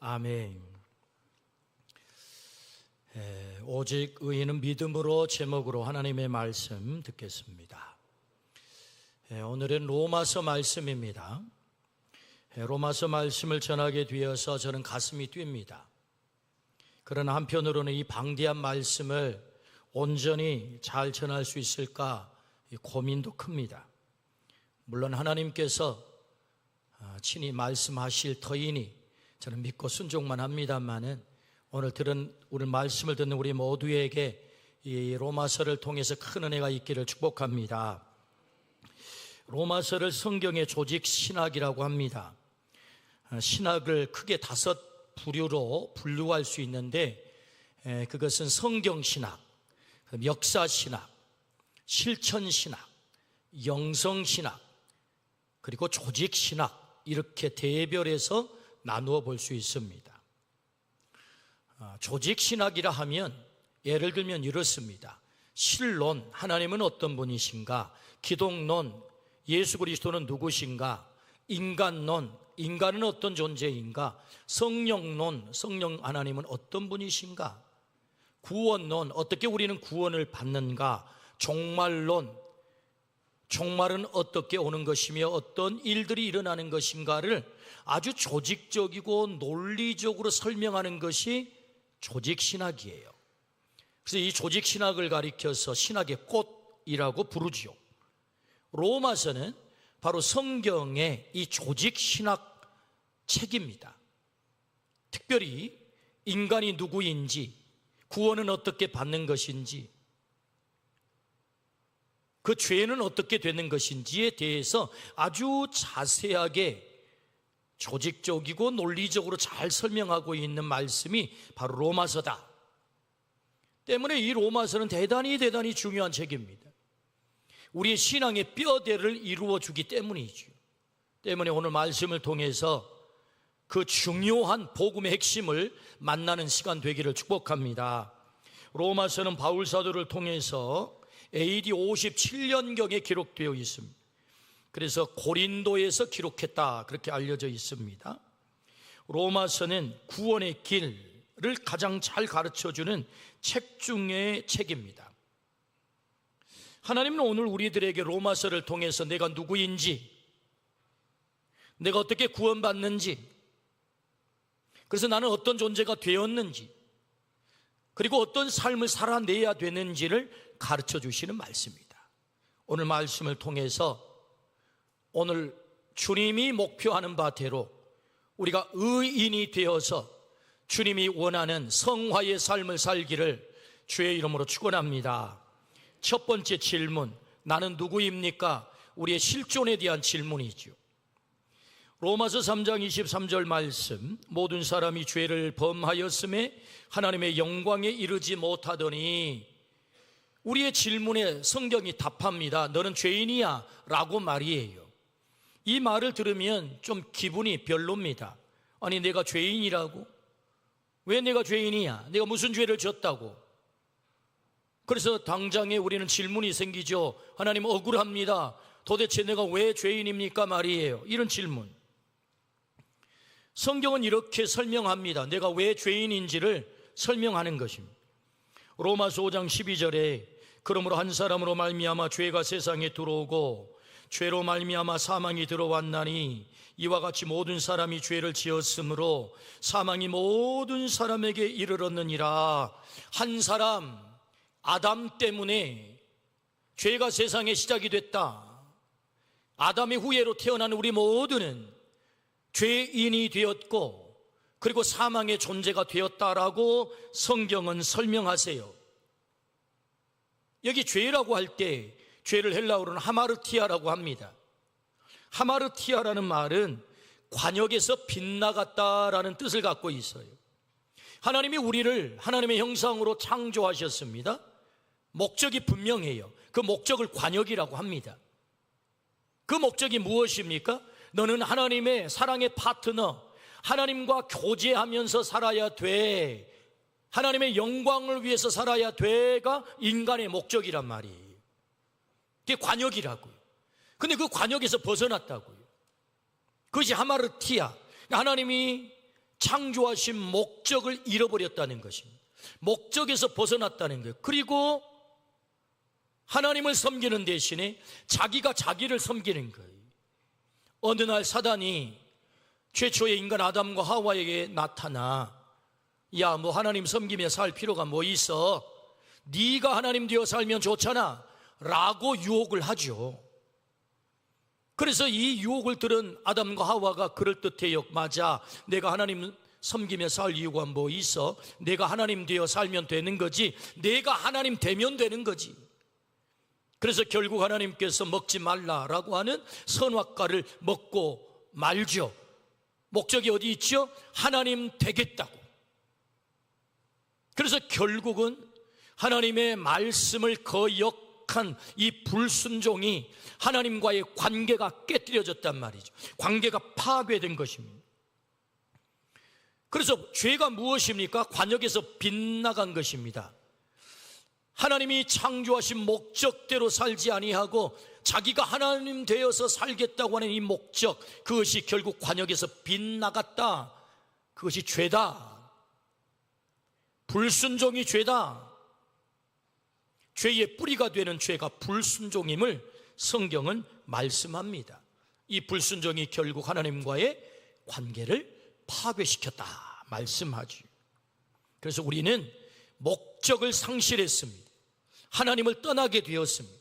아멘. 오직 의인은 믿음으로 제목으로 하나님의 말씀 듣겠습니다. 오늘은 로마서 말씀입니다. 로마서 말씀을 전하게 되어서 저는 가슴이 뜁니다. 그러나 한편으로는 이 방대한 말씀을 온전히 잘 전할 수 있을까 고민도 큽니다. 물론 하나님께서 친히 말씀하실 터이니 저는 믿고 순종만 합니다만은 오늘 말씀을 듣는 우리 모두에게 이 로마서를 통해서 큰 은혜가 있기를 축복합니다. 로마서를 성경의 조직 신학이라고 합니다. 신학을 크게 5 부류로 분류할 수 있는데 그것은 성경신학, 역사신학, 실천신학, 영성신학, 그리고 조직신학 이렇게 대별해서 나누어 볼 수 있습니다. 조직신학이라 하면 예를 들면 이렇습니다. 신론, 하나님은 어떤 분이신가? 기독론, 예수 그리스도는 누구신가? 인간론, 인간은 어떤 존재인가? 성령론, 성령 하나님은 어떤 분이신가? 구원론, 어떻게 우리는 구원을 받는가? 종말론, 종말은 어떻게 오는 것이며 어떤 일들이 일어나는 것인가를 아주 조직적이고 논리적으로 설명하는 것이 조직신학이에요. 그래서 이 조직신학을 가리켜서 신학의 꽃이라고 부르지요. 로마서는 바로 성경의 이 조직신학 책입니다. 특별히 인간이 누구인지, 구원은 어떻게 받는 것인지, 그 죄는 어떻게 되는 것인지에 대해서 아주 자세하게 조직적이고 논리적으로 잘 설명하고 있는 말씀이 바로 로마서다. 때문에 이 로마서는 대단히 중요한 책입니다. 우리의 신앙의 뼈대를 이루어주기 때문이죠. 때문에 오늘 말씀을 통해서 그 중요한 복음의 핵심을 만나는 시간 되기를 축복합니다. 로마서는 바울 사도를 통해서 AD 57년경에 기록되어 있습니다. 그래서 고린도에서 기록했다 그렇게 알려져 있습니다. 로마서는 구원의 길을 가장 잘 가르쳐주는 책 중의 책입니다. 하나님은 오늘 우리들에게 로마서를 통해서 내가 누구인지, 내가 어떻게 구원받는지, 그래서 나는 어떤 존재가 되었는지, 그리고 어떤 삶을 살아내야 되는지를 가르쳐 주시는 말씀입니다. 오늘 말씀을 통해서 오늘 주님이 목표하는 바대로 우리가 의인이 되어서 주님이 원하는 성화의 삶을 살기를 주의 이름으로 축원합니다. 첫 번째 질문, 나는 누구입니까? 우리의 실존에 대한 질문이죠. 로마서 3장 23절 말씀, 모든 사람이 죄를 범하였음에 하나님의 영광에 이르지 못하더니, 우리의 질문에 성경이 답합니다. 너는 죄인이야 라고 말이에요. 이 말을 들으면 좀 기분이 별로입니다. 아니, 내가 죄인이라고? 왜 내가 죄인이야? 내가 무슨 죄를 졌다고? 그래서 당장에 우리는 질문이 생기죠. 하나님 억울합니다. 도대체 내가 왜 죄인입니까 말이에요. 이런 질문. 성경은 이렇게 설명합니다. 내가 왜 죄인인지를 설명하는 것입니다. 로마서 5장 12절에 그러므로 한 사람으로 말미암아 죄가 세상에 들어오고 죄로 말미암아 사망이 들어왔나니 이와 같이 모든 사람이 죄를 지었으므로 사망이 모든 사람에게 이르렀느니라. 한 사람 아담 때문에 죄가 세상에 시작이 됐다. 아담의 후예로 태어난 우리 모두는 죄인이 되었고 그리고 사망의 존재가 되었다라고 성경은 설명하세요. 여기 죄라고 할 때 죄를 헬라어로는 하마르티아라고 합니다. 하마르티아라는 말은 관역에서 빗나갔다라는 뜻을 갖고 있어요. 하나님이 우리를 하나님의 형상으로 창조하셨습니다. 목적이 분명해요. 그 목적을 관역이라고 합니다. 그 목적이 무엇입니까? 너는 하나님의 사랑의 파트너, 하나님과 교제하면서 살아야 돼. 하나님의 영광을 위해서 살아야 돼가 인간의 목적이란 말이에요. 그게 관역이라고요. 근데 그 관역에서 벗어났다고요. 그것이 하마르티아. 하나님이 창조하신 목적을 잃어버렸다는 것입니다. 목적에서 벗어났다는 거예요. 그리고 하나님을 섬기는 대신에 자기가 자기를 섬기는 거예요. 어느 날 사단이 최초의 인간 아담과 하와에게 나타나, 야, 뭐 하나님 섬기며 살 필요가 뭐 있어? 네가 하나님 되어 살면 좋잖아 라고 유혹을 하죠. 그래서 이 유혹을 들은 아담과 하와가 그럴듯해요. 맞아, 내가 하나님 섬기며 살 이유가 뭐 있어? 내가 하나님 되어 살면 되는 거지. 내가 하나님 되면 되는 거지. 그래서 결국 하나님께서 먹지 말라라고 하는 선악과를 먹고 말죠. 목적이 어디 있죠? 하나님 되겠다고. 그래서 결국은 하나님의 말씀을 거역한 이 불순종이 하나님과의 관계가 깨뜨려졌단 말이죠. 관계가 파괴된 것입니다. 그래서 죄가 무엇입니까? 관역에서 빗나간 것입니다. 하나님이 창조하신 목적대로 살지 아니하고 자기가 하나님 되어서 살겠다고 하는 이 목적, 그것이 결국 관역에서 빗나갔다. 그것이 죄다. 불순종이 죄다. 죄의 뿌리가 되는 죄가 불순종임을 성경은 말씀합니다. 이 불순종이 결국 하나님과의 관계를 파괴시켰다 말씀하지. 그래서 우리는 목적을 상실했습니다. 하나님을 떠나게 되었습니다.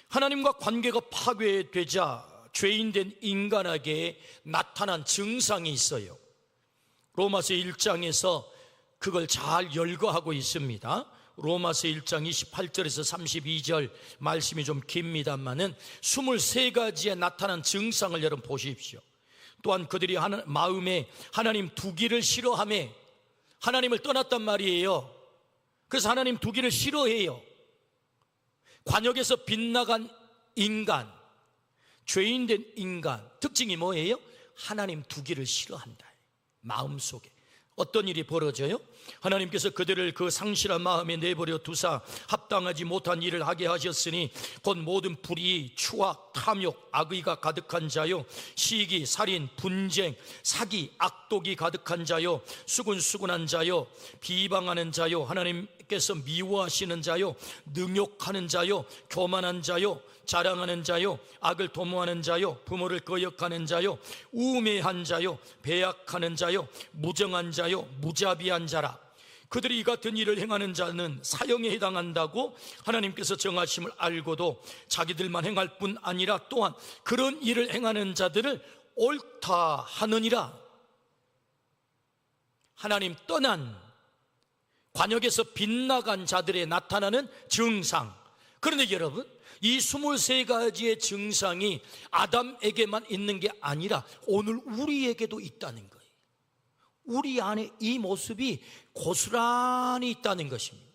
하나님과 관계가 파괴되자 죄인된 인간에게 나타난 증상이 있어요. 로마서 1장에서 그걸 잘 열거하고 있습니다. 로마서 1장 28절에서 32절 말씀이 좀 깁니다만은 23가지에 나타난 증상을 여러분 보십시오. 또한 그들이 마음에 하나님 두기를 싫어하며 하나님을 떠났단 말이에요. 그래서 하나님 두기를 싫어해요. 관역에서 빗나간 인간, 죄인된 인간 특징이 뭐예요? 하나님 두기를 싫어한다. 마음속에 어떤 일이 벌어져요? 하나님께서 그들을 그 상실한 마음에 내버려 두사 합당하지 못한 일을 하게 하셨으니 곧 모든 불의, 추악, 탐욕, 악의가 가득한 자요, 시기, 살인, 분쟁, 사기, 악독이 가득한 자요, 수군수군한 자요, 비방하는 자요, 하나님께서 미워하시는 자요, 능욕하는 자요, 교만한 자요, 자랑하는 자요, 악을 도모하는 자요, 부모를 거역하는 자요, 우매한 자요, 배약하는 자요, 무정한 자요, 무자비한 자라. 그들이 이 같은 일을 행하는 자는 사형에 해당한다고 하나님께서 정하심을 알고도 자기들만 행할 뿐 아니라 또한 그런 일을 행하는 자들을 옳다 하느니라. 하나님 떠난 관역에서 빗나간 자들에 나타나는 증상. 그런데 여러분, 이 23가지의 증상이 아담에게만 있는 게 아니라 오늘 우리에게도 있다는 거예요. 우리 안에 이 모습이 고스란히 있다는 것입니다.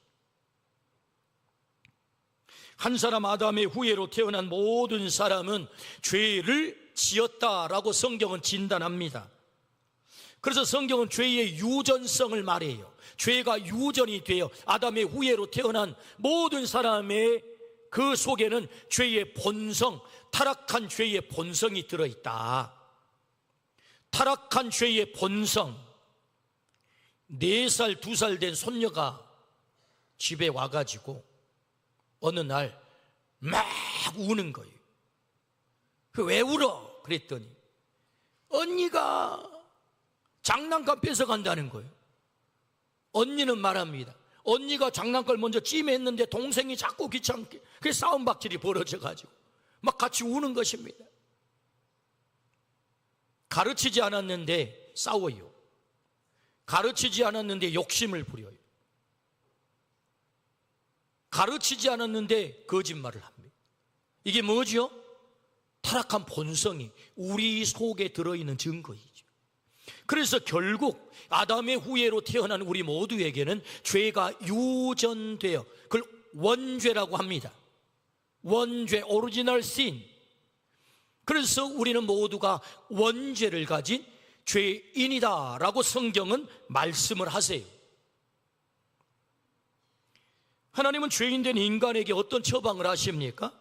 한 사람 아담의 후예로 태어난 모든 사람은 죄를 지었다라고 성경은 진단합니다. 그래서 성경은 죄의 유전성을 말해요. 죄가 유전이 되어 아담의 후예로 태어난 모든 사람의 그 속에는 죄의 본성, 타락한 죄의 본성이 들어있다. 타락한 죄의 본성. 4살, 2살 된 손녀가 집에 와가지고 어느 날 막 우는 거예요. 왜 울어? 그랬더니 언니가 장난감 뺏어간다는 거예요. 언니는 말합니다. 언니가 장난감을 먼저 찜했는데 동생이 자꾸 귀찮게, 그게 싸움박질이 벌어져가지고 막 같이 우는 것입니다. 가르치지 않았는데 싸워요. 가르치지 않았는데 욕심을 부려요. 가르치지 않았는데 거짓말을 합니다. 이게 뭐죠? 타락한 본성이 우리 속에 들어있는 증거이죠. 그래서 결국 아담의 후예로 태어난 우리 모두에게는 죄가 유전되어, 그걸 원죄라고 합니다. 원죄, 오리지널 신. 그래서 우리는 모두가 원죄를 가진 죄인이다 라고 성경은 말씀을 하세요. 하나님은 죄인된 인간에게 어떤 처방을 하십니까?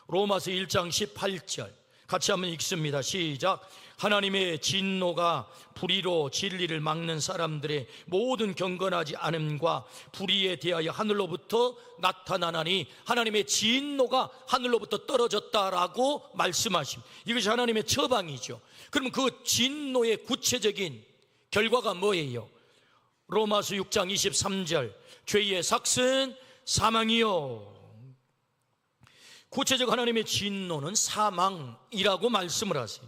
로마서 1장 18절, 같이 한번 읽습니다. 시작. 하나님의 진노가 불의로 진리를 막는 사람들의 모든 경건하지 않음과 불의에 대하여 하늘로부터 나타나나니 하나님의 진노가 하늘로부터 떨어졌다라고 말씀하십니다. 이것이 하나님의 처방이죠. 그러면 그 진노의 구체적인 결과가 뭐예요? 로마서 6장 23절, 죄의 삭은 사망이요. 구체적 하나님의 진노는 사망이라고 말씀을 하세요.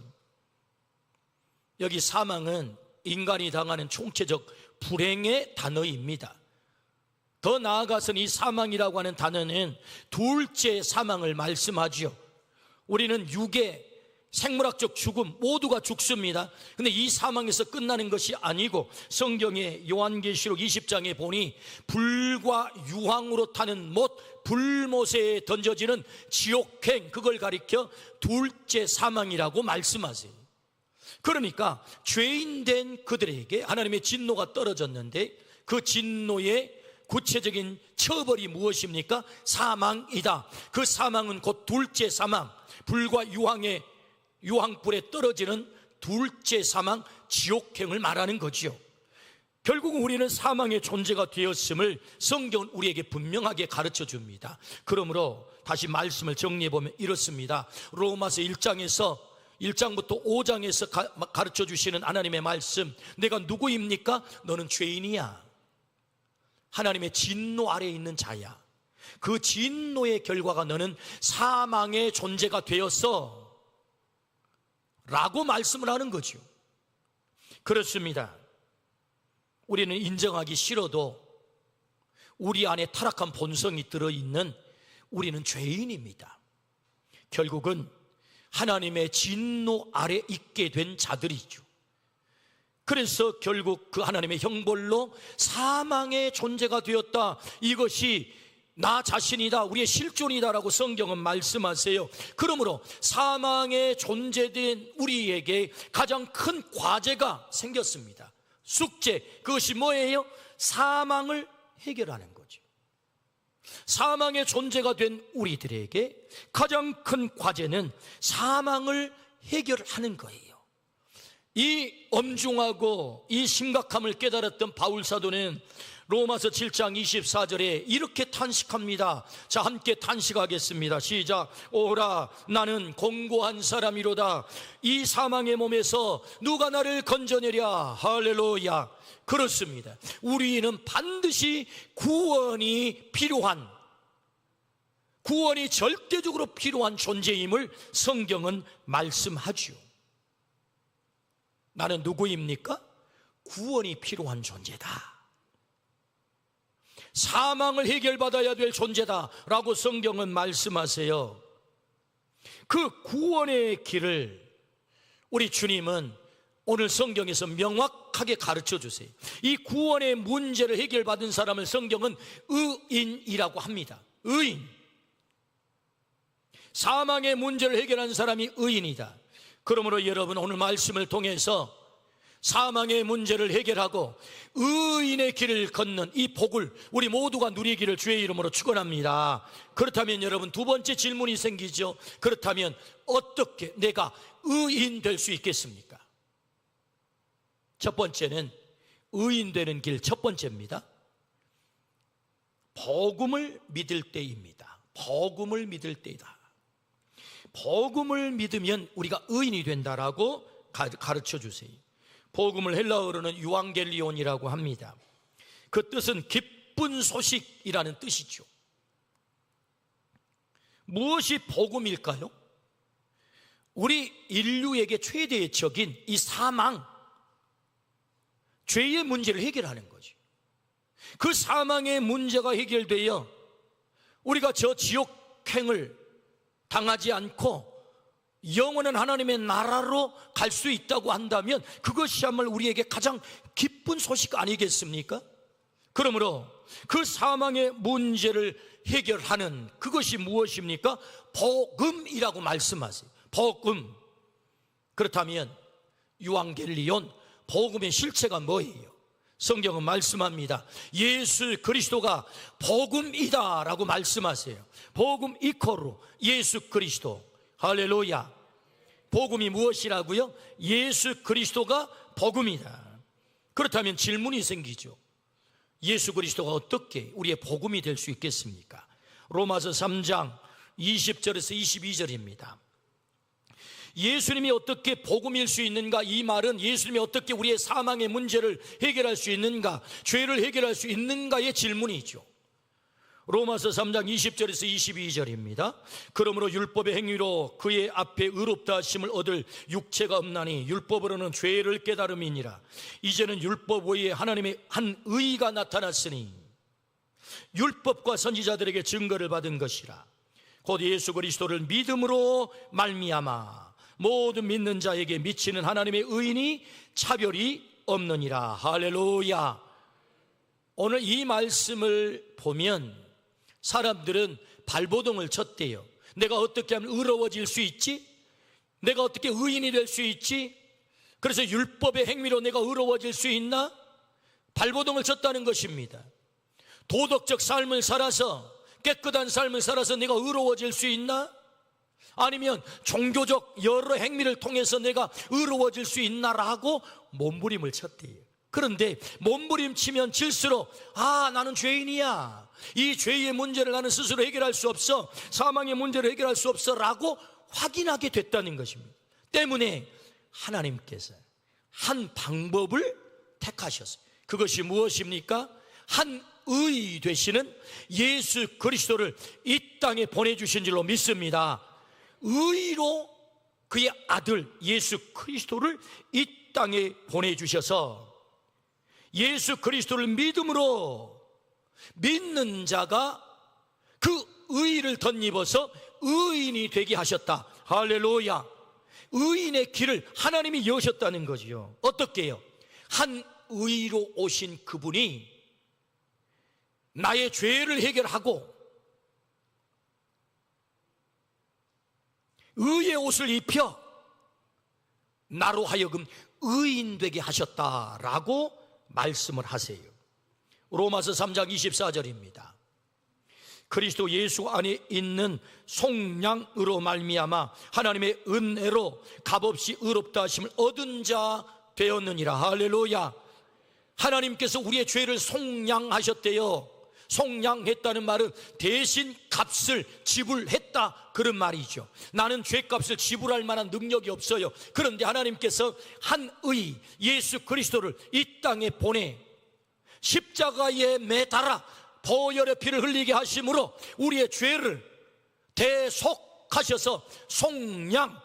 여기 사망은 인간이 당하는 총체적 불행의 단어입니다. 더 나아가서는 이 사망이라고 하는 단어는 둘째 사망을 말씀하죠. 우리는 육의 생물학적 죽음, 모두가 죽습니다. 근데 이 사망에서 끝나는 것이 아니고 성경의 요한계시록 20장에 보니 불과 유황으로 타는 못, 불못에 던져지는 지옥행, 그걸 가리켜 둘째 사망이라고 말씀하세요. 그러니까 죄인된 그들에게 하나님의 진노가 떨어졌는데 그 진노의 구체적인 처벌이 무엇입니까? 사망이다. 그 사망은 곧 둘째 사망, 불과 유황불에 떨어지는 둘째 사망, 지옥행을 말하는 거지요. 결국은 우리는 사망의 존재가 되었음을 성경은 우리에게 분명하게 가르쳐 줍니다. 그러므로 다시 말씀을 정리해 보면 이렇습니다. 로마서 1장부터 5장에서 가르쳐 주시는 하나님의 말씀, 내가 누구입니까? 너는 죄인이야. 하나님의 진노 아래에 있는 자야. 그 진노의 결과가 너는 사망의 존재가 되었어 라고 말씀을 하는 거죠. 그렇습니다. 우리는 인정하기 싫어도 우리 안에 타락한 본성이 들어있는 우리는 죄인입니다. 결국은 하나님의 진노 아래 있게 된 자들이죠. 그래서 결국 그 하나님의 형벌로 사망의 존재가 되었다. 이것이 나 자신이다, 우리의 실존이다라고 성경은 말씀하세요. 그러므로 사망의 존재된 우리에게 가장 큰 과제가 생겼습니다. 숙제, 그것이 뭐예요? 사망을 해결하는 거죠. 사망의 존재가 된 우리들에게 가장 큰 과제는 사망을 해결하는 거예요. 이 엄중하고 이 심각함을 깨달았던 바울 사도는 로마서 7장 24절에 이렇게 탄식합니다. 자, 함께 탄식하겠습니다. 시작. 오라, 나는 공고한 사람이로다. 이 사망의 몸에서 누가 나를 건져내랴. 할렐루야. 그렇습니다. 우리는 반드시 구원이 절대적으로 필요한 존재임을 성경은 말씀하죠. 나는 누구입니까? 구원이 필요한 존재다. 사망을 해결받아야 될 존재다라고 성경은 말씀하세요. 그 구원의 길을 우리 주님은 오늘 성경에서 명확하게 가르쳐 주세요. 이 구원의 문제를 해결받은 사람을 성경은 의인이라고 합니다. 의인. 사망의 문제를 해결한 사람이 의인이다. 그러므로 여러분, 오늘 말씀을 통해서 사망의 문제를 해결하고 의인의 길을 걷는 이 복을 우리 모두가 누리기를 주의 이름으로 축원합니다. 그렇다면 여러분, 두 번째 질문이 생기죠. 그렇다면 어떻게 내가 의인 될 수 있겠습니까? 첫 번째는 의인 되는 길, 첫 번째입니다. 복음을 믿을 때입니다. 복음을 믿을 때이다. 복음을 믿으면 우리가 의인이 된다라고 가르쳐 주세요. 복음을 헬라어로는 유앙겔리온이라고 합니다. 그 뜻은 기쁜 소식이라는 뜻이죠. 무엇이 복음일까요? 우리 인류에게 최대의 적인 이 사망, 죄의 문제를 해결하는 거죠. 그 사망의 문제가 해결되어 우리가 저 지옥행을 당하지 않고 영원한 하나님의 나라로 갈 수 있다고 한다면 그것이야말로 우리에게 가장 기쁜 소식 아니겠습니까? 그러므로 그 사망의 문제를 해결하는 그것이 무엇입니까? 복음이라고 말씀하세요. 복음. 그렇다면 유앙겔리온, 복음의 실체가 뭐예요? 성경은 말씀합니다. 예수 그리스도가 복음이다 라고 말씀하세요. 복음 이코르 예수 그리스도. 할렐루야. 복음이 무엇이라고요? 예수 그리스도가 복음이다. 그렇다면 질문이 생기죠. 예수 그리스도가 어떻게 우리의 복음이 될 수 있겠습니까? 로마서 3장 20절에서 22절입니다. 예수님이 어떻게 복음일 수 있는가? 이 말은 예수님이 어떻게 우리의 사망의 문제를 해결할 수 있는가, 죄를 해결할 수 있는가의 질문이죠. 로마서 3장 20절에서 22절입니다. 그러므로 율법의 행위로 그의 앞에 의롭다 하심을 얻을 육체가 없나니 율법으로는 죄를 깨달음이니라. 이제는 율법 외에 하나님의 한 의가 나타났으니 율법과 선지자들에게 증거를 받은 것이라. 곧 예수 그리스도를 믿음으로 말미암아 모든 믿는 자에게 미치는 하나님의 의인이 차별이 없느니라. 할렐루야. 오늘 이 말씀을 보면 사람들은 발버둥을 쳤대요. 내가 어떻게 하면 의로워질 수 있지? 내가 어떻게 의인이 될 수 있지? 그래서 율법의 행위로 내가 의로워질 수 있나? 발버둥을 쳤다는 것입니다. 도덕적 삶을 살아서, 깨끗한 삶을 살아서 내가 의로워질 수 있나? 아니면 종교적 여러 행위를 통해서 내가 의로워질 수 있나라고 몸부림을 쳤대요. 그런데 몸부림치면 칠수록 나는 죄인이야, 이 죄의 문제를 나는 스스로 해결할 수 없어, 사망의 문제를 해결할 수 없어 라고 확인하게 됐다는 것입니다. 때문에 하나님께서 한 방법을 택하셨어요. 그것이 무엇입니까? 한 의 되시는 예수 그리스도를 이 땅에 보내주신 줄로 믿습니다. 의로 그의 아들 예수 그리스도를 이 땅에 보내주셔서 예수 그리스도를 믿음으로 믿는 자가 그 의를 덧입어서 의인이 되게 하셨다. 할렐루야. 의인의 길을 하나님이 여셨다는 거지요. 어떻게요? 한 의로 오신 그분이 나의 죄를 해결하고 의의 옷을 입혀 나로 하여금 의인 되게 하셨다라고 말씀을 하세요. 로마서 3장 24절입니다. 그리스도 예수 안에 있는 속량으로 말미암아 하나님의 은혜로 값없이 의롭다 하심을 얻은 자 되었느니라. 할렐루야. 하나님께서 우리의 죄를 속량하셨대요. 속량했다는 말은 대신 값을 지불했다, 그런 말이죠. 나는 죄값을 지불할 만한 능력이 없어요. 그런데 하나님께서 한 의 예수 그리스도를 이 땅에 보내 십자가에 매달아 보혈의 피를 흘리게 하심으로 우리의 죄를 대속하셔서 속량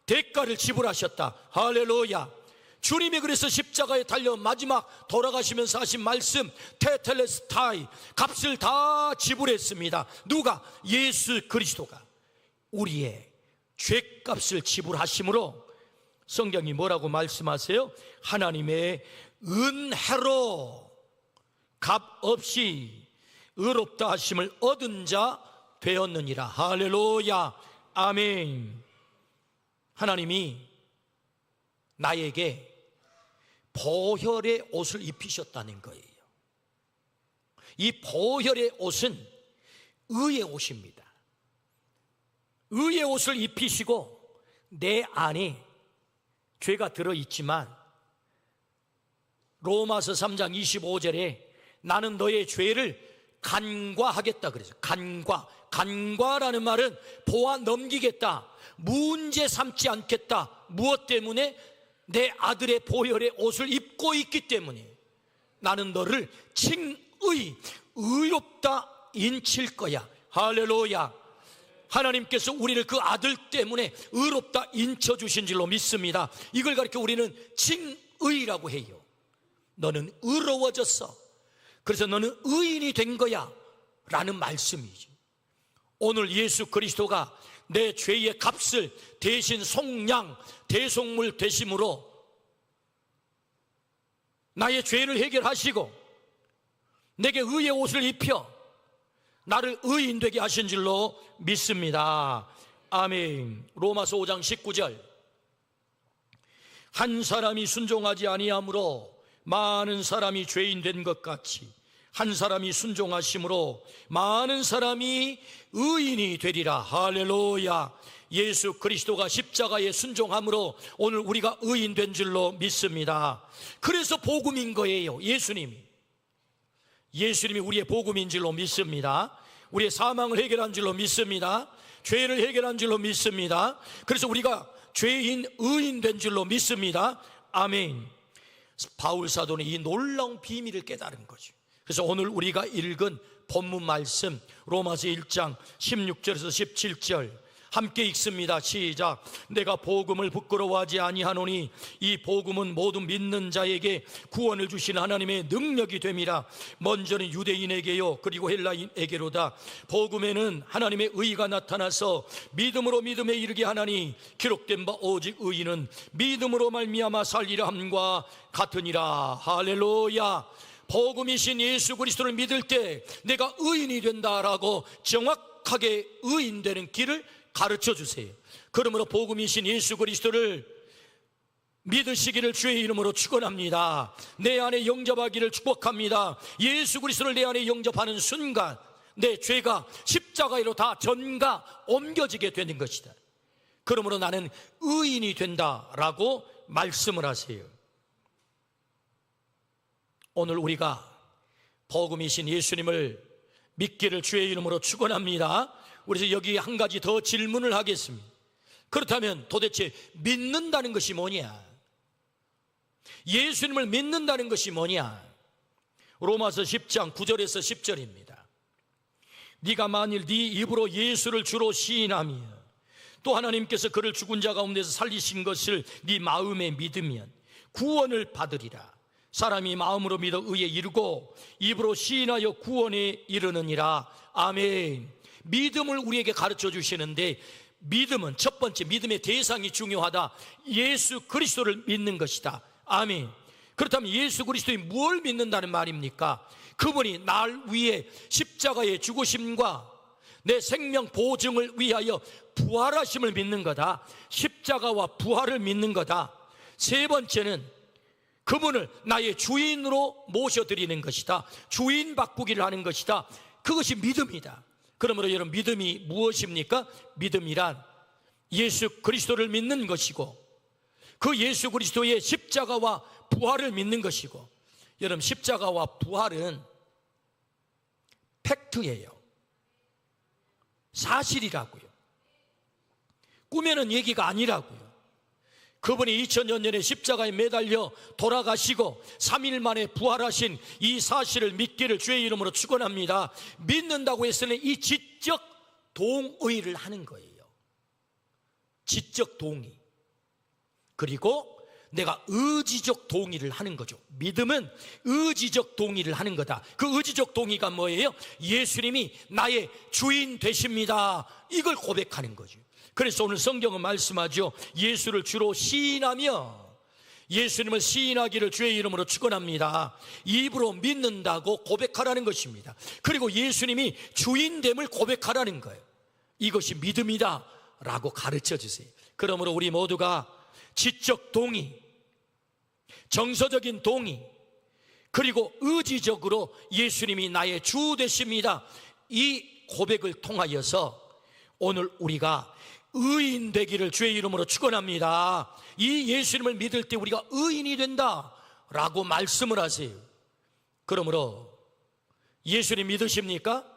대가를 지불하셨다. 할렐루야. 주님이 그래서 십자가에 달려 마지막 돌아가시면서 하신 말씀, 테텔레스타이, 값을 다 지불했습니다. 누가? 예수 그리스도가 우리의 죄값을 지불하심으로 성경이 뭐라고 말씀하세요? 하나님의 은혜로 값없이 의롭다 하심을 얻은 자 되었느니라. 할렐루야. 아멘. 하나님이 나에게 보혈의 옷을 입히셨다는 거예요. 이 보혈의 옷은 의의 옷입니다. 의의 옷을 입히시고 내 안에 죄가 들어있지만 로마서 3장 25절에 나는 너의 죄를 간과하겠다 그래서 간과라는 말은 보아 넘기겠다, 문제 삼지 않겠다. 무엇 때문에? 내 아들의 보혈의 옷을 입고 있기 때문에 나는 너를 칭의, 의롭다 인칠 거야. 할렐루야. 하나님께서 우리를 그 아들 때문에 의롭다 인쳐주신 줄로 믿습니다. 이걸 가리켜 우리는 칭의라고 해요. 너는 의로워졌어, 그래서 너는 의인이 된 거야 라는 말씀이지. 오늘 예수 그리스도가 내 죄의 값을 대신 속량, 대속물 되심으로 나의 죄를 해결하시고 내게 의의 옷을 입혀 나를 의인 되게 하신 줄로 믿습니다. 아멘. 로마서 5장 19절. 한 사람이 순종하지 아니함으로 많은 사람이 죄인 된 것 같이 한 사람이 순종하심으로 많은 사람이 의인이 되리라. 할렐루야. 예수 그리스도가 십자가에 순종함으로 오늘 우리가 의인된 줄로 믿습니다. 그래서 복음인 거예요. 예수님이 우리의 복음인 줄로 믿습니다. 우리의 사망을 해결한 줄로 믿습니다. 죄를 해결한 줄로 믿습니다. 그래서 우리가 죄인 의인된 줄로 믿습니다. 아멘. 바울 사도는 이 놀라운 비밀을 깨달은 거죠. 그래서 오늘 우리가 읽은 본문 말씀 로마서 1장 16절에서 17절 함께 읽습니다. 시작. 내가 복음을 부끄러워하지 아니하노니 이 복음은 모든 믿는 자에게 구원을 주신 하나님의 능력이 됨이라. 먼저는 유대인에게요 그리고 헬라인에게로다. 복음에는 하나님의 의가 나타나서 믿음으로 믿음에 이르게 하나니 기록된 바 오직 의인은 믿음으로 말미암아 살리라 함과 같으니라. 할렐루야. 복음이신 예수 그리스도를 믿을 때 내가 의인이 된다라고 정확하게 의인되는 길을 가르쳐 주세요. 그러므로 복음이신 예수 그리스도를 믿으시기를 주의 이름으로 축원합니다. 내 안에 영접하기를 축복합니다. 예수 그리스도를 내 안에 영접하는 순간 내 죄가 십자가로 다 전가 옮겨지게 되는 것이다. 그러므로 나는 의인이 된다라고 말씀을 하세요. 오늘 우리가 복음이신 예수님을 믿기를 주의 이름으로 축원합니다. 그래서 여기 한 가지 더 질문을 하겠습니다. 그렇다면 도대체 믿는다는 것이 뭐냐? 예수님을 믿는다는 것이 뭐냐? 로마서 10장 9절에서 10절입니다. 네가 만일 네 입으로 예수를 주로 시인하며 또 하나님께서 그를 죽은 자 가운데서 살리신 것을 네 마음에 믿으면 구원을 받으리라. 사람이 마음으로 믿어 의에 이르고 입으로 시인하여 구원에 이르느니라. 아멘. 믿음을 우리에게 가르쳐 주시는데 믿음은 첫 번째 믿음의 대상이 중요하다. 예수 그리스도를 믿는 것이다. 아멘. 그렇다면 예수 그리스도의 뭘 믿는다는 말입니까? 그분이 날 위해 십자가의 죽으심과 내 생명 보증을 위하여 부활하심을 믿는 거다. 십자가와 부활을 믿는 거다. 세 번째는 그분을 나의 주인으로 모셔드리는 것이다. 주인 바꾸기를 하는 것이다. 그것이 믿음이다. 그러므로 여러분 믿음이 무엇입니까? 믿음이란 예수 그리스도를 믿는 것이고 그 예수 그리스도의 십자가와 부활을 믿는 것이고 여러분 십자가와 부활은 팩트예요. 사실이라고요. 꾸며낸 얘기가 아니라고요. 그분이 2000년 전에 십자가에 매달려 돌아가시고 3일 만에 부활하신 이 사실을 믿기를 주의 이름으로 축원합니다. 믿는다고 해서는 이 지적 동의를 하는 거예요. 지적 동의. 그리고 내가 의지적 동의를 하는 거죠. 믿음은 의지적 동의를 하는 거다. 그 의지적 동의가 뭐예요? 예수님이 나의 주인 되십니다. 이걸 고백하는 거죠. 그래서 오늘 성경은 말씀하죠. 예수를 주로 시인하며 예수님을 시인하기를 주의 이름으로 축원합니다. 입으로 믿는다고 고백하라는 것입니다. 그리고 예수님이 주인됨을 고백하라는 거예요. 이것이 믿음이다 라고 가르쳐 주세요. 그러므로 우리 모두가 지적 동의, 정서적인 동의, 그리고 의지적으로 예수님이 나의 주 되십니다. 이 고백을 통하여서 오늘 우리가 의인 되기를 주의 이름으로 축원합니다. 이 예수님을 믿을 때 우리가 의인이 된다라고 말씀을 하세요. 그러므로 예수님 믿으십니까?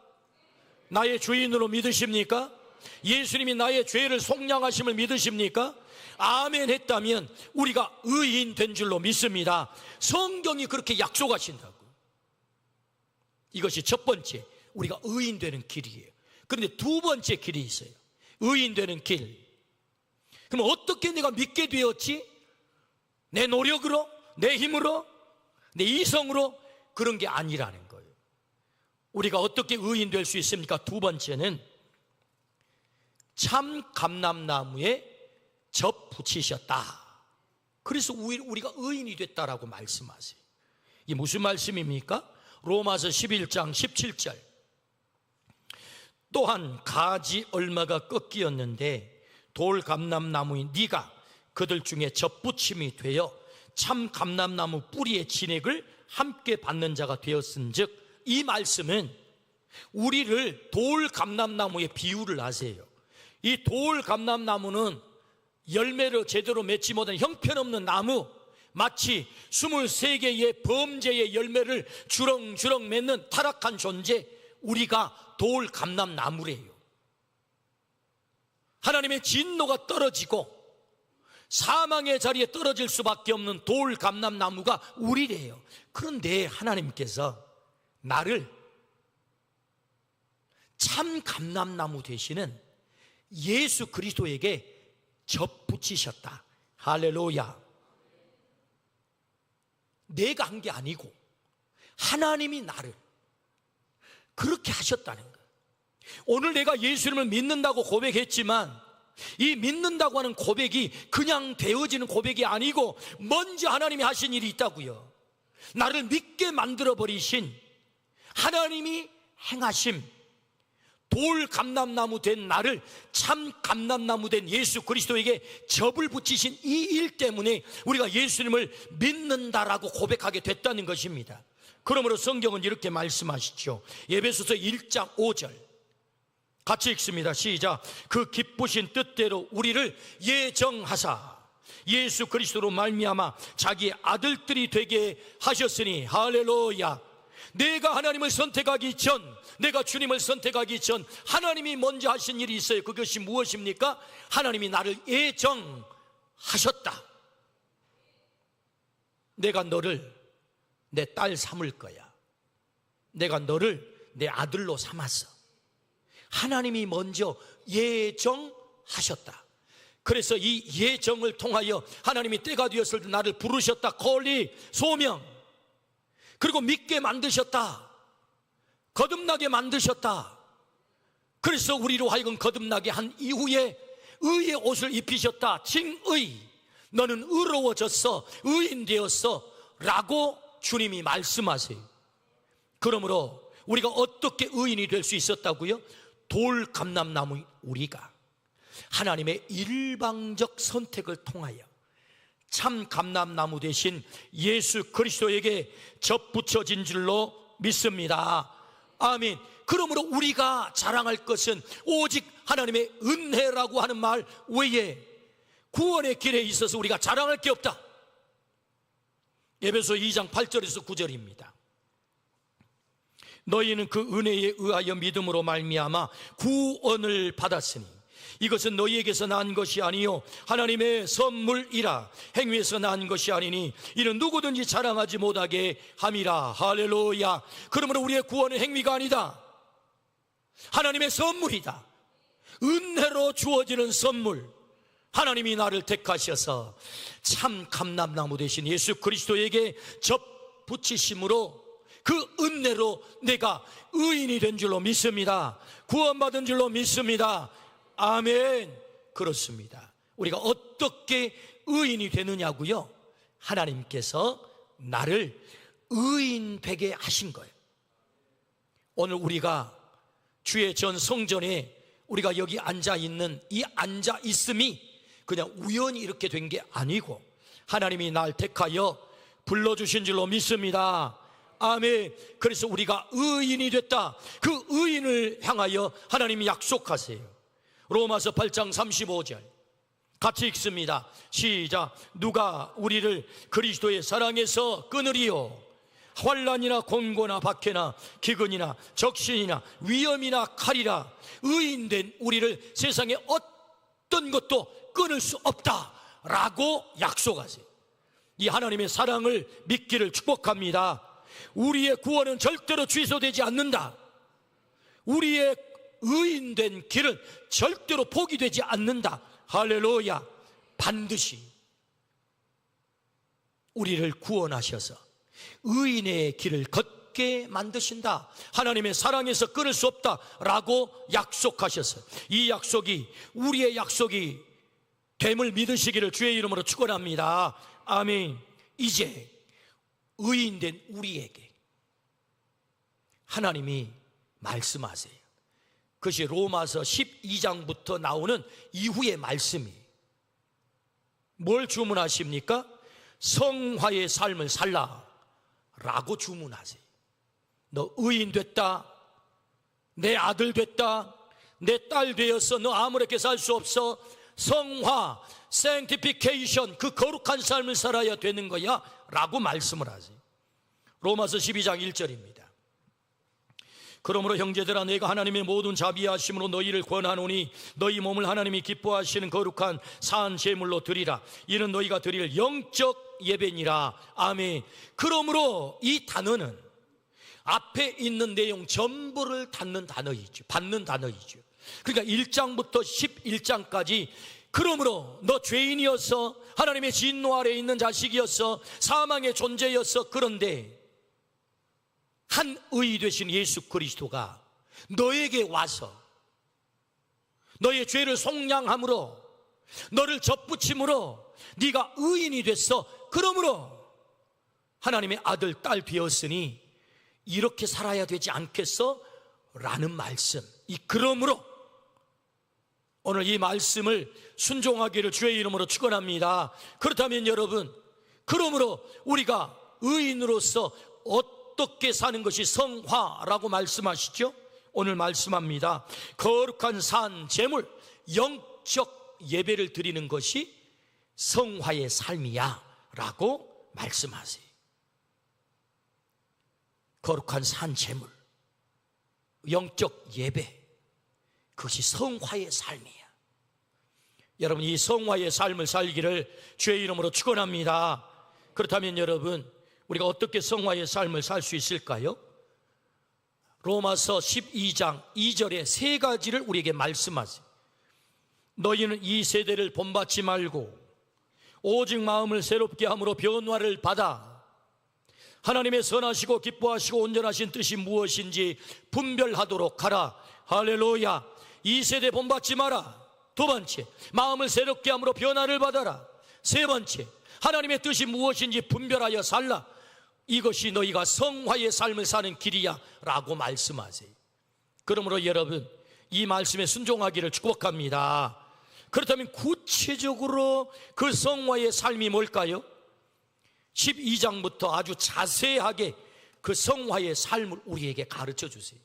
나의 주인으로 믿으십니까? 예수님이 나의 죄를 속량하심을 믿으십니까? 아멘 했다면 우리가 의인 된 줄로 믿습니다. 성경이 그렇게 약속하신다고. 이것이 첫 번째 우리가 의인 되는 길이에요. 그런데 두 번째 길이 있어요. 의인 되는 길. 그럼 어떻게 내가 믿게 되었지? 내 노력으로? 내 힘으로? 내 이성으로? 그런 게 아니라는 거예요. 우리가 어떻게 의인 될 수 있습니까? 두 번째는 참 감람나무에 접 붙이셨다. 그래서 우리가 의인이 됐다라고 말씀하세요. 이게 무슨 말씀입니까? 로마서 11장 17절. 또한 가지 얼마가 꺾이었는데 돌 감람나무인 네가 그들 중에 접붙임이 되어 참 감람나무 뿌리의 진액을 함께 받는 자가 되었은즉, 이 말씀은 우리를 돌 감람나무에 비유를 하세요. 이 돌 감람나무는 열매를 제대로 맺지 못한 형편없는 나무, 마치 23개의 범죄의 열매를 주렁주렁 맺는 타락한 존재, 우리가 돌 감람나무래요. 하나님의 진노가 떨어지고 사망의 자리에 떨어질 수밖에 없는 돌 감람나무가 우리래요. 그런데 하나님께서 나를 참 감람나무 되시는 예수 그리스도에게 접붙이셨다. 할렐루야. 내가 한 게 아니고 하나님이 나를 그렇게 하셨다는 거예요. 오늘 내가 예수님을 믿는다고 고백했지만 이 믿는다고 하는 고백이 그냥 되어지는 고백이 아니고 먼저 하나님이 하신 일이 있다고요. 나를 믿게 만들어버리신 하나님이 행하심, 돌 감람나무 된 나를 참 감람나무 된 예수 그리스도에게 접을 붙이신 이 일 때문에 우리가 예수님을 믿는다라고 고백하게 됐다는 것입니다. 그러므로 성경은 이렇게 말씀하시죠. 에베소서 1장 5절 같이 읽습니다. 시작. 그 기쁘신 뜻대로 우리를 예정하사 예수 그리스도로 말미암아 자기의 아들들이 되게 하셨으니, 할렐루야. 내가 하나님을 선택하기 전, 내가 주님을 선택하기 전 하나님이 먼저 하신 일이 있어요. 그것이 무엇입니까? 하나님이 나를 예정하셨다. 내가 너를 내 딸 삼을 거야. 내가 너를 내 아들로 삼았어. 하나님이 먼저 예정하셨다. 그래서 이 예정을 통하여 하나님이 때가 되었을 때 나를 부르셨다. 콜리, 소명. 그리고 믿게 만드셨다. 거듭나게 만드셨다. 그래서 우리로 하여금 거듭나게 한 이후에 의의 옷을 입히셨다. 칭의. 너는 의로워졌어. 의인 되었어. 라고 주님이 말씀하세요. 그러므로 우리가 어떻게 의인이 될 수 있었다고요? 돌 감람나무 우리가 하나님의 일방적 선택을 통하여 참 감람나무 대신 예수 그리스도에게 접붙여진 줄로 믿습니다. 아멘. 그러므로 우리가 자랑할 것은 오직 하나님의 은혜라고 하는 말 외에 구원의 길에 있어서 우리가 자랑할 게 없다. 에베소 2장 8절에서 9절입니다. 너희는 그 은혜에 의하여 믿음으로 말미암아 구원을 받았으니 이것은 너희에게서 난 것이 아니요 하나님의 선물이라. 행위에서 난 것이 아니니 이는 누구든지 자랑하지 못하게 함이라. 할렐루야. 그러므로 우리의 구원은 행위가 아니다. 하나님의 선물이다. 은혜로 주어지는 선물. 하나님이 나를 택하셔서 참 감람나무 되신 예수 그리스도에게 접붙이심으로 그 은혜로 내가 의인이 된 줄로 믿습니다. 구원받은 줄로 믿습니다. 아멘. 그렇습니다. 우리가 어떻게 의인이 되느냐고요? 하나님께서 나를 의인 되게 하신 거예요. 오늘 우리가 주의 전 성전에 우리가 여기 앉아있는 이 앉아있음이 그냥 우연히 이렇게 된 게 아니고 하나님이 날 택하여 불러주신 줄로 믿습니다. 아멘. 그래서 우리가 의인이 됐다. 그 의인을 향하여 하나님이 약속하세요. 로마서 8장 35절 같이 읽습니다. 시작. 누가 우리를 그리스도의 사랑에서 끊으리요? 환난이나 곤고나 박해나 기근이나 적신이나 위험이나 칼이라. 의인된 우리를 세상에 어떤 것도 끊을 수 없다라고 약속하세요. 이 하나님의 사랑을 믿기를 축복합니다. 우리의 구원은 절대로 취소되지 않는다. 우리의 의인된 길은 절대로 포기되지 않는다. 할렐루야. 반드시 우리를 구원하셔서 의인의 길을 걷게 만드신다. 하나님의 사랑에서 끊을 수 없다라고 약속하셨어요. 이 약속이 우리의 약속이 됨을 믿으시기를 주의 이름으로 축원합니다. 아멘. 이제 의인된 우리에게 하나님이 말씀하세요. 그것이 로마서 12장부터 나오는 이후의 말씀이 뭘 주문하십니까? 성화의 삶을 살라 라고 주문하세요. 너 의인 됐다, 내 아들 됐다, 내 딸 되어서 너 아무렇게 살 수 없어. 성화, sanctification, 그 거룩한 삶을 살아야 되는 거야 라고 말씀을 하세요. 로마서 12장 1절입니다. 그러므로 형제들아, 내가 하나님의 모든 자비하심으로 너희를 권하노니 너희 몸을 하나님이 기뻐하시는 거룩한 산 제물로 드리라. 이는 너희가 드릴 영적 예배니라. 아멘. 그러므로 이 단어는 앞에 있는 내용 전부를 닫는 단어이죠. 받는 단어이죠. 그러니까 1장부터 11장까지 그러므로 너 죄인이었어. 하나님의 진노 아래에 있는 자식이었어. 사망의 존재였어. 그런데 한 의이 되신 예수 그리스도가 너에게 와서 너의 죄를 속량함으로 너를 접붙임으로 네가 의인이 됐어. 그러므로 하나님의 아들 딸 되었으니 이렇게 살아야 되지 않겠어? 라는 말씀. 이 그러므로 오늘 이 말씀을 순종하기를 주의 이름으로 축원합니다. 그렇다면 여러분, 그러므로 우리가 의인으로서 어떻게 사는 것이 성화라고 말씀하시죠? 오늘 말씀합니다. 거룩한 산 제물, 영적 예배를 드리는 것이 성화의 삶이야 라고 말씀하세요. 거룩한 산 제물, 영적 예배, 그것이 성화의 삶이야. 여러분, 이 성화의 삶을 살기를 주의 이름으로 축원합니다. 그렇다면 여러분, 우리가 어떻게 성화의 삶을 살 수 있을까요? 로마서 12장 2절에 세 가지를 우리에게 말씀하세요. 너희는 이 세대를 본받지 말고 오직 마음을 새롭게 함으로 변화를 받아 하나님의 선하시고 기뻐하시고 온전하신 뜻이 무엇인지 분별하도록 하라. 할렐루야. 이 세대 본받지 마라. 두 번째, 마음을 새롭게 함으로 변화를 받아라. 세 번째, 하나님의 뜻이 무엇인지 분별하여 살라. 이것이 너희가 성화의 삶을 사는 길이야 라고 말씀하세요. 그러므로 여러분, 이 말씀에 순종하기를 축복합니다. 그렇다면 구체적으로 그 성화의 삶이 뭘까요? 12장부터 아주 자세하게 그 성화의 삶을 우리에게 가르쳐 주세요.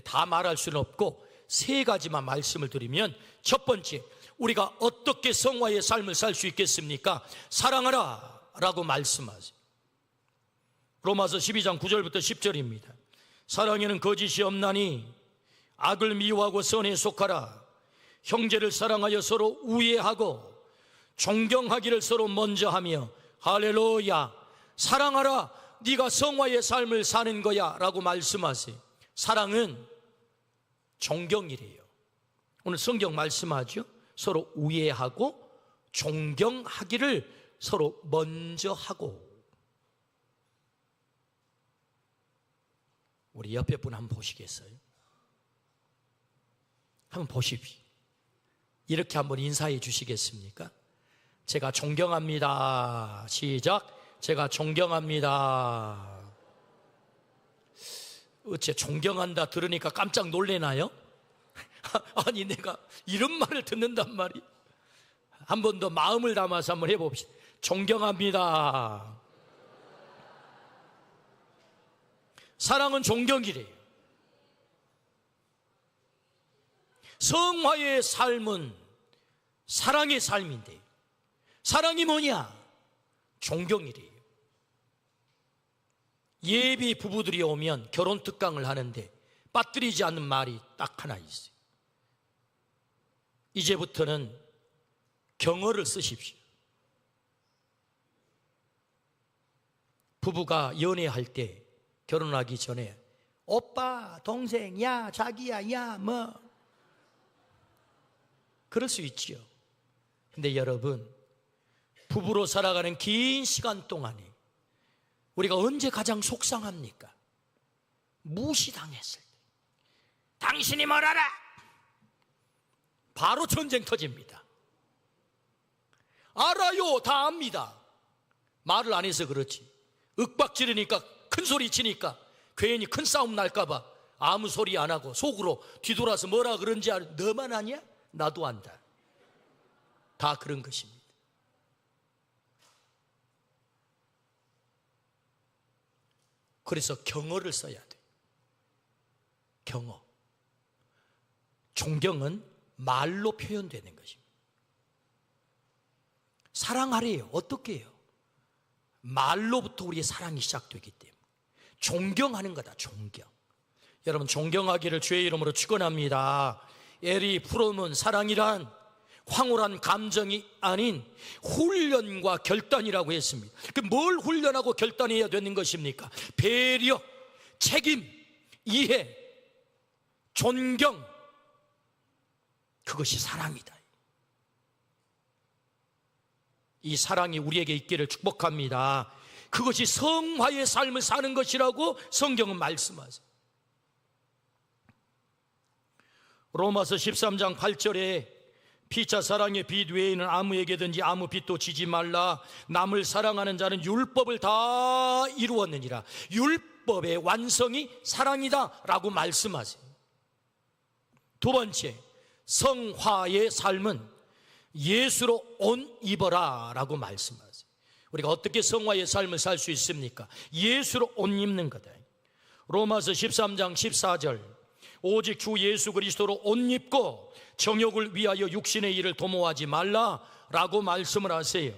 다 말할 수는 없고 세 가지만 말씀을 드리면, 첫 번째, 우리가 어떻게 성화의 삶을 살 수 있겠습니까? 사랑하라 라고 말씀하세요. 로마서 12장 9절부터 10절입니다. 사랑에는 거짓이 없나니 악을 미워하고 선에 속하라. 형제를 사랑하여 서로 우애하고 존경하기를 서로 먼저 하며. 할렐루야. 사랑하라. 네가 성화의 삶을 사는 거야 라고 말씀하세요. 사랑은 존경이래요. 오늘 성경 말씀하죠. 서로 우애하고 존경하기를 서로 먼저 하고. 우리 옆에 분 한번 보시겠어요? 한번 보십시오. 이렇게 한번 인사해 주시겠습니까? 제가 존경합니다. 시작. 제가 존경합니다. 어째 존경한다 들으니까 깜짝 놀래나요? 아니, 내가 이런 말을 듣는단 말이. 한 번 더 마음을 담아서 한번 해봅시다. 존경합니다. 사랑은 존경이래요. 성화의 삶은 사랑의 삶인데, 사랑이 뭐냐? 존경이래요. 예비 부부들이 오면 결혼 특강을 하는데 빠뜨리지 않는 말이 딱 하나 있어요. 이제부터는 경어를 쓰십시오. 부부가 연애할 때, 결혼하기 전에 오빠, 동생, 야, 자기야, 야, 뭐 그럴 수 있지요. 근데 여러분, 부부로 살아가는 긴 시간 동안에 우리가 언제 가장 속상합니까? 무시당했을 때. 당신이 뭘 알아? 바로 전쟁 터집니다. 알아요. 다 압니다. 말을 안 해서 그렇지. 윽박 지르니까, 큰 소리 치니까 괜히 큰 싸움 날까봐 아무 소리 안 하고 속으로 뒤돌아서 뭐라 그런지 너만 아냐? 나도 안다. 다 그런 것입니다. 그래서 경어를 써야 돼. 경어. 존경은 말로 표현되는 것입니다. 사랑하래요. 어떻게 해요? 말로부터 우리의 사랑이 시작되기 때문에 존경하는 거다. 존경. 여러분, 존경하기를 주의 이름으로 축원합니다. 에리 프롬은 사랑이란 황홀한 감정이 아닌 훈련과 결단이라고 했습니다. 뭘 훈련하고 결단해야 되는 것입니까? 배려, 책임, 이해, 존경, 그것이 사랑이다. 이 사랑이 우리에게 있기를 축복합니다. 그것이 성화의 삶을 사는 것이라고 성경은 말씀하세요. 로마서 13장 8절에 피차 사랑의 빚 외에는 아무에게든지 아무 빚도 지지 말라. 남을 사랑하는 자는 율법을 다 이루었느니라. 율법의 완성이 사랑이다 라고 말씀하세요. 두 번째, 성화의 삶은 예수로 옷 입어라 라고 말씀하세요. 우리가 어떻게 성화의 삶을 살 수 있습니까? 예수로 옷 입는 거다. 로마서 13장 14절, 오직 주 예수 그리스도로 옷 입고 정욕을 위하여 육신의 일을 도모하지 말라 라고 말씀을 하세요.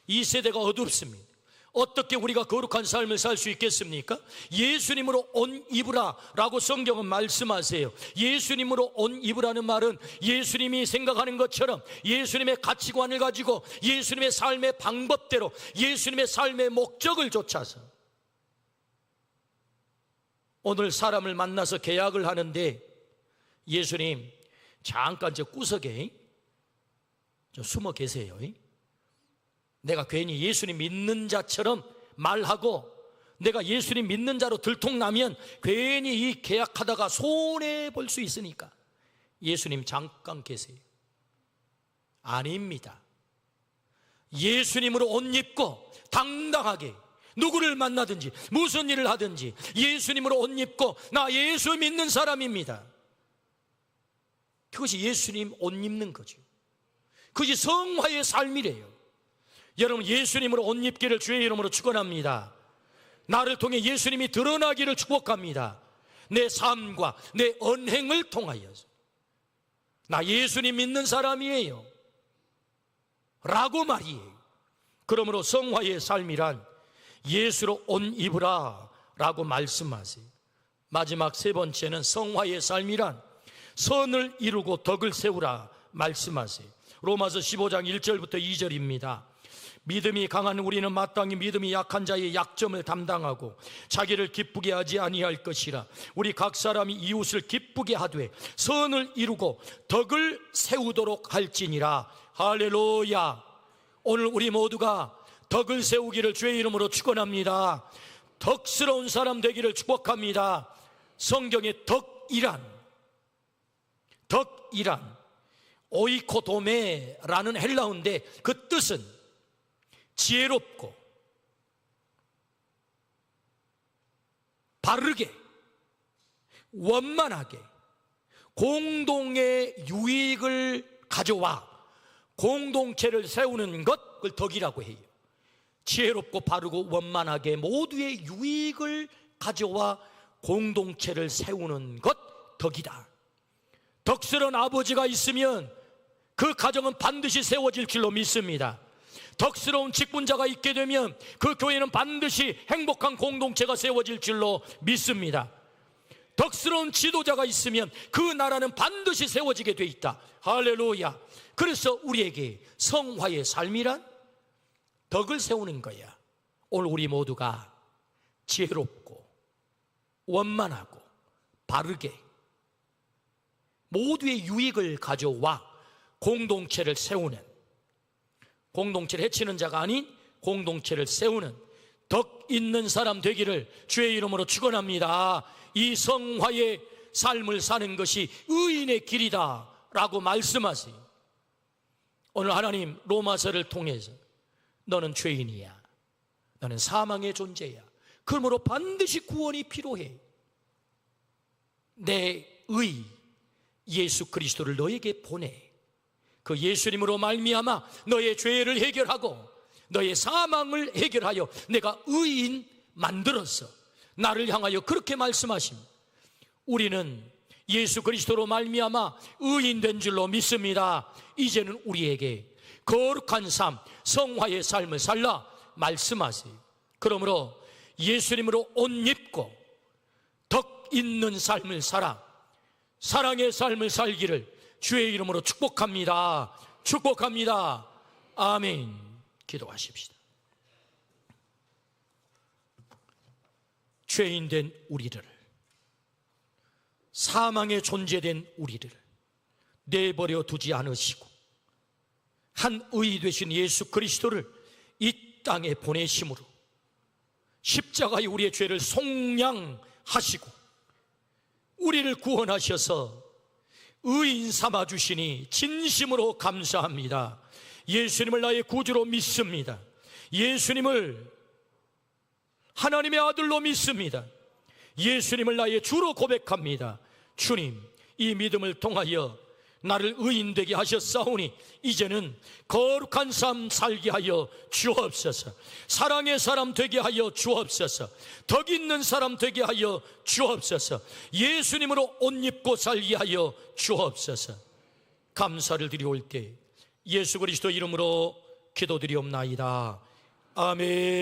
이 세대가 어둡습니다. 어떻게 우리가 거룩한 삶을 살 수 있겠습니까? 예수님으로 옷 입으라 라고 성경은 말씀하세요. 예수님으로 옷 입으라는 말은 예수님이 생각하는 것처럼 예수님의 가치관을 가지고 예수님의 삶의 방법대로 예수님의 삶의 목적을 좇아서, 오늘 사람을 만나서 계약을 하는데 예수님 잠깐 저 구석에 좀 숨어 계세요. 내가 괜히 예수님 믿는 자처럼 말하고 내가 예수님 믿는 자로 들통나면 괜히 이 계약하다가 손해볼 수 있으니까 예수님 잠깐 계세요. 아닙니다. 예수님으로 옷 입고 당당하게 누구를 만나든지 무슨 일을 하든지 예수님으로 옷 입고 나 예수 믿는 사람입니다. 그것이 예수님 옷 입는 거죠. 그것이 성화의 삶이래요. 여러분, 예수님으로 옷 입기를 주의 이름으로 축원합니다. 나를 통해 예수님이 드러나기를 축복합니다. 내 삶과 내 언행을 통하여서 나 예수님 믿는 사람이에요 라고 말이에요. 그러므로 성화의 삶이란 예수로 옷 입으라 라고 말씀하세요. 마지막 세 번째는 성화의 삶이란 선을 이루고 덕을 세우라 말씀하세요. 로마서 15장 1절부터 2절입니다. 믿음이 강한 우리는 마땅히 믿음이 약한 자의 약점을 담당하고 자기를 기쁘게 하지 아니할 것이라. 우리 각 사람이 이웃을 기쁘게 하되 선을 이루고 덕을 세우도록 할지니라. 할렐루야. 오늘 우리 모두가 덕을 세우기를 주의 이름으로 축원합니다. 덕스러운 사람 되기를 축복합니다. 성경의 덕이란 오이코도메라는 헬라어인데 그 뜻은 지혜롭고 바르게 원만하게 공동의 유익을 가져와 공동체를 세우는 것을 덕이라고 해요. 지혜롭고 바르고 원만하게 모두의 유익을 가져와 공동체를 세우는 것 덕이다. 덕스러운 아버지가 있으면 그 가정은 반드시 세워질 줄로 믿습니다. 덕스러운 직분자가 있게 되면 그 교회는 반드시 행복한 공동체가 세워질 줄로 믿습니다. 덕스러운 지도자가 있으면 그 나라는 반드시 세워지게 돼 있다. 할렐루야. 그래서 우리에게 성화의 삶이란 덕을 세우는 거야. 오늘 우리 모두가 지혜롭고 원만하고 바르게 모두의 유익을 가져와 공동체를 세우는, 공동체를 해치는 자가 아닌 공동체를 세우는 덕 있는 사람 되기를 주의 이름으로 축원합니다. 이 성화의 삶을 사는 것이 의인의 길이다 라고 말씀하세요. 오늘 하나님 로마서를 통해서 너는 죄인이야, 너는 사망의 존재야, 그러므로 반드시 구원이 필요해. 내 의 예수 그리스도를 너에게 보내. 그 예수님으로 말미암아 너의 죄를 해결하고 너의 사망을 해결하여 내가 의인 만들어서 나를 향하여 그렇게 말씀하십니다. 우리는 예수 그리스도로 말미암아 의인된 줄로 믿습니다. 이제는 우리에게 거룩한 삶, 성화의 삶을 살라 말씀하세요. 그러므로 예수님으로 옷 입고 덕 있는 삶을 살아 사랑의 삶을 살기를 주의 이름으로 축복합니다. 축복합니다. 아멘. 기도하십시다. 죄인된 우리를, 사망에 존재된 우리를 내버려 두지 않으시고 한 의이 되신 예수 그리스도를 이 땅에 보내심으로 십자가에 우리의 죄를 속량하시고 우리를 구원하셔서 의인 삼아 주시니 진심으로 감사합니다. 예수님을 나의 구주로 믿습니다. 예수님을 하나님의 아들로 믿습니다. 예수님을 나의 주로 고백합니다. 주님, 이 믿음을 통하여 나를 의인되게 하셨사오니 이제는 거룩한 삶 살게 하여 주옵소서. 사랑의 사람 되게 하여 주옵소서. 덕 있는 사람 되게 하여 주옵소서. 예수님으로 옷 입고 살게 하여 주옵소서. 감사를 드리올 때 예수 그리스도 이름으로 기도드리옵나이다. 아멘.